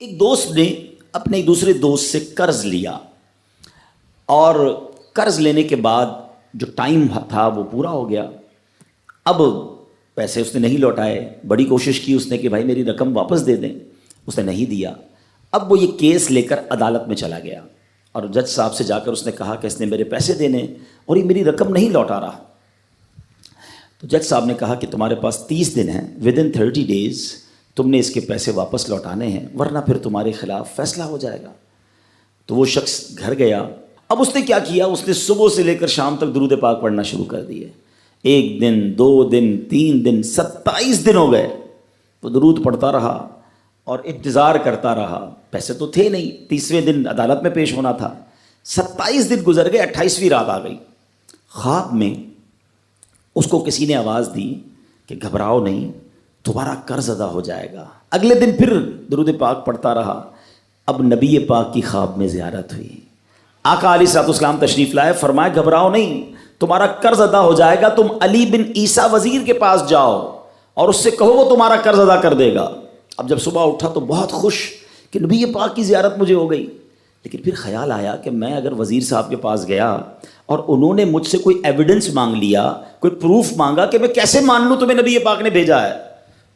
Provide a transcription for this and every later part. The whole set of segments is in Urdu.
ایک دوست نے اپنے ایک دوسرے دوست سے قرض لیا اور قرض لینے کے بعد جو ٹائم تھا وہ پورا ہو گیا. اب پیسے اس نے نہیں لوٹائے. بڑی کوشش کی اس نے کہ بھائی میری رقم واپس دے دیں, اس نے نہیں دیا. اب وہ یہ کیس لے کر عدالت میں چلا گیا اور جج صاحب سے جا کر اس نے کہا کہ اس نے میرے پیسے دینے اور یہ میری رقم نہیں لوٹا رہا. تو جج صاحب نے کہا کہ تمہارے پاس 30 دن ہیں, ودن 30 days تم نے اس کے پیسے واپس لوٹانے ہیں ورنہ پھر تمہارے خلاف فیصلہ ہو جائے گا. تو وہ شخص گھر گیا. اب اس نے کیا کیا, اس نے صبح سے لے کر شام تک درود پاک پڑھنا شروع کر دیے. 1 دن 2 دن 3 دن 27 دن ہو گئے. وہ درود پڑھتا رہا اور انتظار کرتا رہا. پیسے تو تھے نہیں, 30ویں دن عدالت میں پیش ہونا تھا. 27 دن گزر گئے, 28ویں رات آ گئی. خواب میں اس کو کسی نے آواز دی کہ گھبراؤ نہیں, تمہارا قرض ادا ہو جائے گا. اگلے دن پھر درود پاک پڑھتا رہا. اب نبی پاک کی خواب میں زیارت ہوئی. آقا علیہ الصلوۃ والسلام تشریف لائے, فرمائے گھبراؤ نہیں, تمہارا قرض ادا ہو جائے گا. تم علی بن عیسیٰ وزیر کے پاس جاؤ اور اس سے کہو وہ تمہارا قرض ادا کر دے گا. اب جب صبح اٹھا تو بہت خوش کہ نبی پاک کی زیارت مجھے ہو گئی. لیکن پھر خیال آیا کہ میں اگر وزیر صاحب کے پاس گیا اور انہوں نے مجھ سے کوئی ایویڈنس مانگ لیا, کوئی پروف مانگا, کہ میں کیسے مان لوں تمہیں نبی پاک نے بھیجا ہے,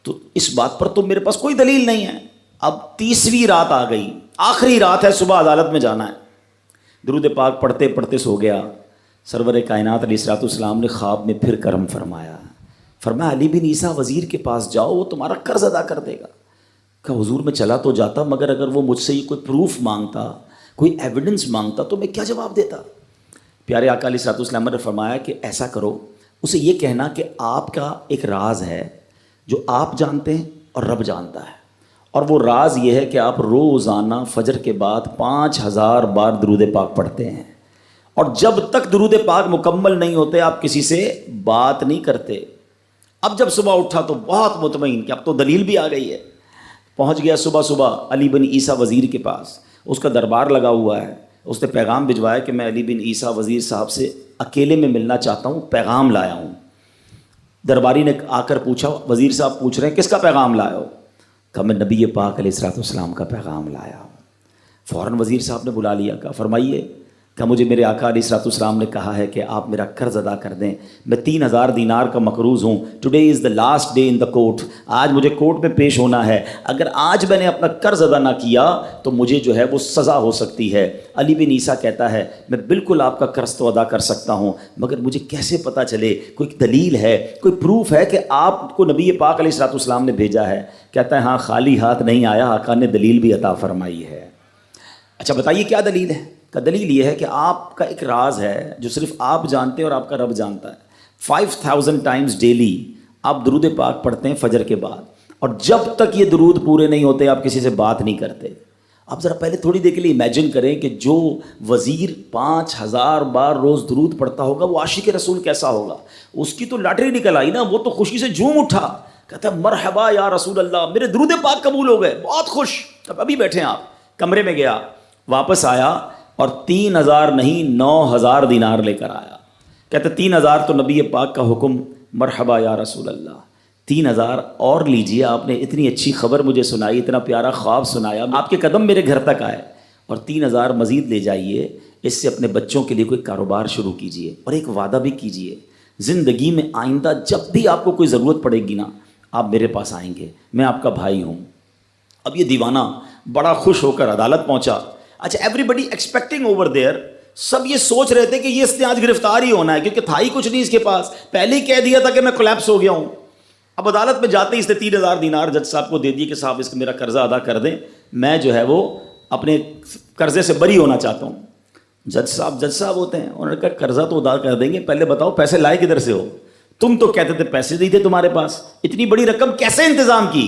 تو اس بات پر تو میرے پاس کوئی دلیل نہیں ہے. اب 30ویں رات آ گئی, آخری رات ہے, صبح عدالت میں جانا ہے. درود پاک پڑھتے پڑھتے سو گیا. سرور کائنات علیہ الصلوۃ والسلام نے خواب میں پھر کرم فرمایا. فرمایا علی بن عیسیٰ وزیر کے پاس جاؤ, وہ تمہارا قرض ادا کر دے گا. کہ حضور میں چلا تو جاتا, مگر اگر وہ مجھ سے کوئی پروف مانگتا, کوئی ایویڈنس مانگتا تو میں کیا جواب دیتا. پیارے آقا علیہ الصلوۃ والسلام نے فرمایا کہ ایسا کرو, اسے یہ کہنا کہ آپ کا ایک راز ہے جو آپ جانتے ہیں اور رب جانتا ہے, اور وہ راز یہ ہے کہ آپ روزانہ فجر کے بعد 5000 بار درود پاک پڑھتے ہیں, اور جب تک درود پاک مکمل نہیں ہوتے آپ کسی سے بات نہیں کرتے. اب جب صبح اٹھا تو بہت مطمئن کہ اب تو دلیل بھی آ گئی ہے. پہنچ گیا صبح علی بن عیسیٰ وزیر کے پاس. اس کا دربار لگا ہوا ہے. اس نے پیغام بھجوایا کہ میں علی بن عیسیٰ وزیر صاحب سے اکیلے میں ملنا چاہتا ہوں, پیغام لایا ہوں. درباری نے آ کر پوچھا, وزیر صاحب پوچھ رہے ہیں کس کا پیغام لایا ہو؟ کہا میں نبی پاک علیہ الصلوۃ والسلام کا پیغام لایا ہوں. فوراً وزیر صاحب نے بلا لیا. کہا فرمائیے. کہ مجھے میرے آقا علیہ الصلوۃ والسلام نے کہا ہے کہ آپ میرا قرض ادا کر دیں. میں 3000 دینار کا مقروض ہوں. Today is the last day in the court. آج مجھے کورٹ میں پیش ہونا ہے. اگر آج میں نے اپنا قرض ادا نہ کیا تو مجھے جو ہے وہ سزا ہو سکتی ہے. علی بن عیسیٰ کہتا ہے میں بالکل آپ کا قرض تو ادا کر سکتا ہوں, مگر مجھے کیسے پتہ چلے, کوئی دلیل ہے, کوئی پروف ہے کہ آپ کو نبی پاک علیہ الصلوۃ والسلام نے بھیجا ہے؟ کہتا ہے ہاں, خالی ہاتھ نہیں آیا, آقا نے دلیل بھی عطا فرمائی ہے. اچھا بتائیے کیا دلیل ہے؟ کا دلیل یہ ہے کہ آپ کا ایک راز ہے جو صرف آپ جانتے ہیں اور آپ کا رب جانتا ہے. 5000 ٹائمز ڈیلی آپ درود پاک پڑھتے ہیں فجر کے بعد, اور جب تک یہ درود پورے نہیں ہوتے آپ کسی سے بات نہیں کرتے. آپ ذرا پہلے تھوڑی دیر کے لیے امیجن کریں کہ جو وزیر 5000 بار روز درود پڑھتا ہوگا وہ عاشق رسول کیسا ہوگا. اس کی تو لاٹری نکل آئی نا, وہ تو خوشی سے جھوم اٹھا, کہتا ہے مرحبا یا رسول اللہ, میرے درود پاک قبول ہو گئے, بہت خوش. اب ابھی بیٹھے ہیں آپ, کمرے میں گیا, واپس آیا اور 3000 نہیں 9000 دینار لے کر آیا. کہتے 3000 تو نبی پاک کا حکم, مرحبا یا رسول اللہ, 3000 اور لیجئے, آپ نے اتنی اچھی خبر مجھے سنائی, اتنا پیارا خواب سنایا, آپ کے قدم میرے گھر تک آئے, اور 3000 مزید لے جائیے, اس سے اپنے بچوں کے لیے کوئی کاروبار شروع کیجئے, اور ایک وعدہ بھی کیجئے, زندگی میں آئندہ جب بھی آپ کو کوئی ضرورت پڑے گی نا, آپ میرے پاس آئیں گے, میں آپ کا بھائی ہوں. اب یہ دیوانہ بڑا خوش ہو کر عدالت پہنچا. اچھا everybody expecting over there, سب یہ سوچ رہے تھے کہ یہ اس نے آج گرفتار ہی ہونا ہے, کیونکہ تھا ہی کچھ نہیں اس کے پاس, پہلے ہی کہہ دیا تھا کہ میں کولیپس ہو گیا ہوں. اب عدالت میں جاتے ہی اس نے 3000 دینار جج صاحب کو دے دیے کہ صاحب اس کا میرا قرضہ ادا کر دیں, میں جو ہے وہ اپنے قرضے سے بری ہونا چاہتا ہوں. جج صاحب ہوتے ہیں, انہوں نے کہا قرضہ تو ادا کر دیں گے, پہلے بتاؤ پیسے لائے کدھر سے ہو؟ تم تو کہتے تھے پیسے نہیں تھے تمہارے پاس, اتنی بڑی رقم کیسے انتظام کی؟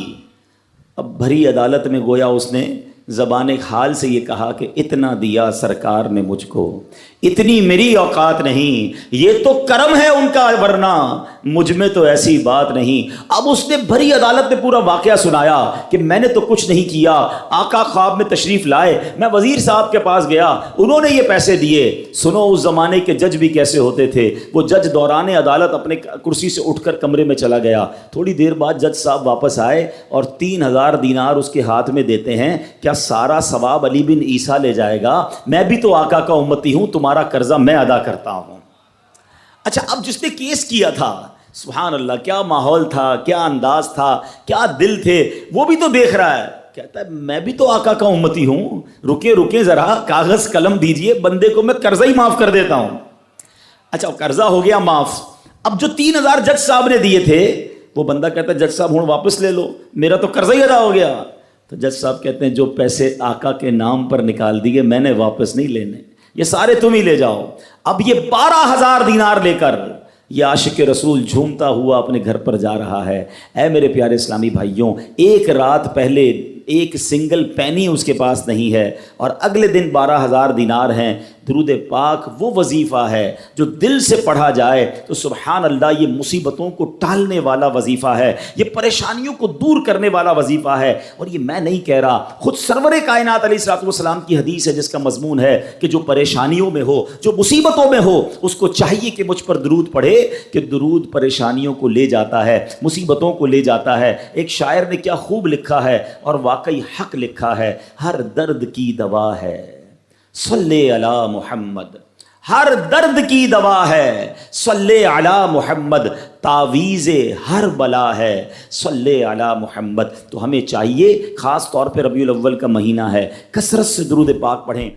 اب بھری عدالت میں گویا اس نے زبان حال سے یہ کہا کہ اتنا دیا سرکار نے مجھ کو, اتنی میری اوقات نہیں، یہ تو کرم ہے ان کا، ورنہ مجھ میں تو ایسی بات نہیں۔ اب اس نے بھری عدالت میں پورا واقعہ سنایا کہ میں نے تو کچھ نہیں کیا، آقا خواب میں تشریف لائے، میں وزیر صاحب کے پاس گیا، انہوں نے یہ پیسے دیے۔ سنو اس زمانے کے جج بھی کیسے ہوتے تھے، وہ جج دوران عدالت اپنے کرسی سے اٹھ کر کمرے میں چلا گیا، تھوڑی دیر بعد جج صاحب واپس آئے اور 3000 دینار اس کے ہاتھ میں دیتے ہیں۔ کیا سارا ثواب علی بن عیسیٰ لے جائے گا؟ میں بھی تو آقا کا امتی ہوں، تمہارا قرضہ میں ادا کرتا ہوں۔ اچھا، اب جس نے کیس کیا تھا، سبحان اللہ، کیا ماحول تھا، کیا انداز تھا، کیا دل تھے، وہ بھی تو دیکھ رہا ہے، کہتا ہے میں بھی تو آقا کا امتی ہوں، رکے ذرا، کاغذ قلم دیجئے، بندے کو میں قرضہ ہی معاف کر دیتا ہوں۔ اچھا، قرضہ ہو گیا معاف۔ اب جو 3000 جج صاحب نے دیے تھے، وہ بندہ کہتا ہے جج صاحب ہوں واپس لے لو، میرا تو قرضہ ہی ادا ہو گیا۔ تو جج صاحب کہتے ہیں جو پیسے آقا کے نام پر نکال دیے میں نے واپس نہیں لینے، یہ سارے تم ہی لے جاؤ۔ اب یہ 12000 دینار لے کر یہ عاشق رسول جھومتا ہوا اپنے گھر پر جا رہا ہے۔ اے میرے پیارے اسلامی بھائیوں، ایک رات پہلے ایک سنگل پینی اس کے پاس نہیں ہے، اور اگلے دن 12000 دینار ہیں۔ درود پاک وہ وظیفہ ہے جو دل سے پڑھا جائے تو سبحان اللہ یہ مصیبتوں کو ٹالنے والا وظیفہ ہے، یہ پریشانیوں کو دور کرنے والا وظیفہ ہے۔ اور یہ میں نہیں کہہ رہا، خود سرور کائنات علیہ الصلوۃ والسلام کی حدیث ہے جس کا مضمون ہے کہ جو پریشانیوں میں ہو، جو مصیبتوں میں ہو، اس کو چاہیے کہ مجھ پر درود پڑھے، کہ درود پریشانیوں کو لے جاتا ہے، مصیبتوں کو لے جاتا ہے۔ ایک شاعر نے کیا خوب لکھا ہے، اور واقعی حق لکھا ہے، ہر درد کی دوا ہے صلی علی محمد، ہر درد کی دوا ہے صلی علی محمد، تعویذ ہر بلا ہے صلی علی محمد۔ تو ہمیں چاہیے، خاص طور پہ ربیع الاول کا مہینہ ہے، کثرت سے درود پاک پڑھیں۔